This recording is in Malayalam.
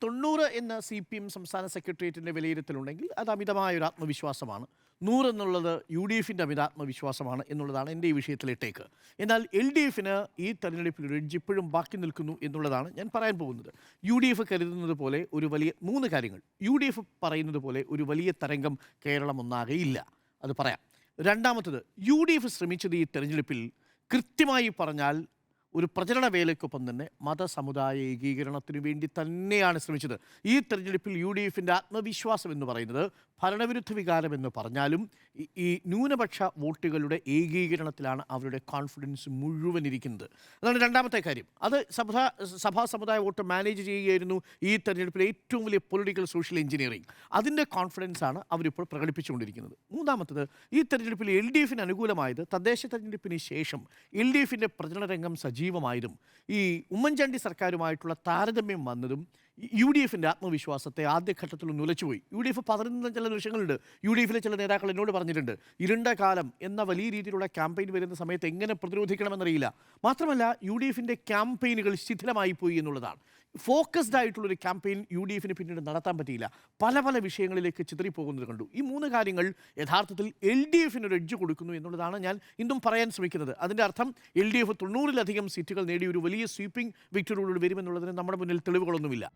90 എന്ന CPM സംസ്ഥാന സെക്രട്ടേറിയറ്റിൻ്റെ വിലയിരുത്തലുണ്ടെങ്കിൽ അത് അമിതമായൊരു ആത്മവിശ്വാസമാണ്. 100 എന്നുള്ളത് UDFിൻ്റെ അമിതാത്മവിശ്വാസമാണ് എന്നുള്ളതാണ് എൻ്റെ ഈ വിഷയത്തിലെ ടേക്ക്. എന്നാൽ LDFിന് ഈ തെരഞ്ഞെടുപ്പിൽ ഒരു എഡ്ജ് ഇപ്പോഴും ബാക്കി നിൽക്കുന്നു എന്നുള്ളതാണ് ഞാൻ പറയാൻ പോകുന്നത്. UDF കരുതുന്നത് പോലെ ഒരു വലിയ 3 കാര്യങ്ങൾ. UDF പറയുന്നത് പോലെ ഒരു വലിയ തരംഗം കേരളം ഒന്നാകെ ഇല്ല, അത് പറയാം. രണ്ടാമത്തത്, UDF ശ്രമിച്ചത് ഈ തെരഞ്ഞെടുപ്പിൽ കൃത്യമായി പറഞ്ഞാൽ ഒരു പ്രചരണ വേലയ്ക്കൊപ്പം തന്നെ മതസമുദായ ഏകീകരണത്തിന് വേണ്ടി തന്നെയാണ് ശ്രമിച്ചത്. ഈ തെരഞ്ഞെടുപ്പിൽ UDFിൻ്റെ ആത്മവിശ്വാസം എന്ന് പറയുന്നത് ഭരണവിരുദ്ധ വികാരം എന്ന് പറഞ്ഞാലും ഈ ന്യൂനപക്ഷ വോട്ടുകളുടെ ഏകീകരണത്തിലാണ് അവരുടെ കോൺഫിഡൻസ് മുഴുവൻ ഇരിക്കുന്നത്. അതാണ് രണ്ടാമത്തെ കാര്യം. അത് സഭാ സമുദായ വോട്ട് മാനേജ് ചെയ്യുകയായിരുന്നു ഈ തെരഞ്ഞെടുപ്പിലെ ഏറ്റവും വലിയ പൊളിറ്റിക്കൽ സോഷ്യൽ എഞ്ചിനീയറിംഗ്. അതിൻ്റെ കോൺഫിഡൻസാണ് അവരിപ്പോൾ പ്രകടിപ്പിച്ചുകൊണ്ടിരിക്കുന്നത്. മൂന്നാമത്തത്, ഈ തെരഞ്ഞെടുപ്പിൽ LDFിന് അനുകൂലമായത് തദ്ദേശ തെരഞ്ഞെടുപ്പിന് ശേഷം LDFിൻ്റെ പ്രചരണ രംഗം സജീവമായതും ഈ ഉമ്മൻചാണ്ടി സർക്കാരുമായിട്ടുള്ള താരതമ്യം വന്നതും UDFിൻ്റെ ആത്മവിശ്വാസത്തെ ആദ്യഘട്ടത്തിൽ ഒന്ന് ഉലച്ചുപോയി. UDF പതറുന്ന ചില ദൃശ്യങ്ങളുണ്ട്. UDFിലെ ചില നേതാക്കൾ എന്നോട് പറഞ്ഞിട്ടുണ്ട്, ഇരുണ്ട കാലം എന്ന വലിയ രീതിയിലുള്ള ക്യാമ്പയിൻ വരുന്ന സമയത്ത് എങ്ങനെ പ്രതിരോധിക്കണമെന്നറിയില്ല. മാത്രമല്ല UDFിൻ്റെ ക്യാമ്പയിനുകൾ ശിഥിലമായി പോയി എന്നുള്ളതാണ്. ഫോക്കസ്ഡ് ആയിട്ടുള്ളൊരു ക്യാമ്പയിൻ UDFിന് പിന്നീട് നടത്താൻ പറ്റിയില്ല. പല വിഷയങ്ങളിലേക്ക് ചിതറിപ്പോകുന്നത് കണ്ടു. ഈ 3 കാര്യങ്ങൾ യഥാർത്ഥത്തിൽ LDFിന് ഒരു എഡ്ജ് കൊടുക്കുന്നു എന്നുള്ളതാണ് ഞാൻ ഇന്നും പറയാൻ ശ്രമിക്കുന്നത്. അതിൻ്റെ അർത്ഥം LDF 90-ലധികം സീറ്റുകൾ നേടി ഒരു വലിയ സ്വീപ്പിംഗ് വിക്ടറിയോട് വരുമെന്നുള്ളതിന് നമ്മുടെ മുന്നിൽ തെളിവുകളൊന്നുമില്ല.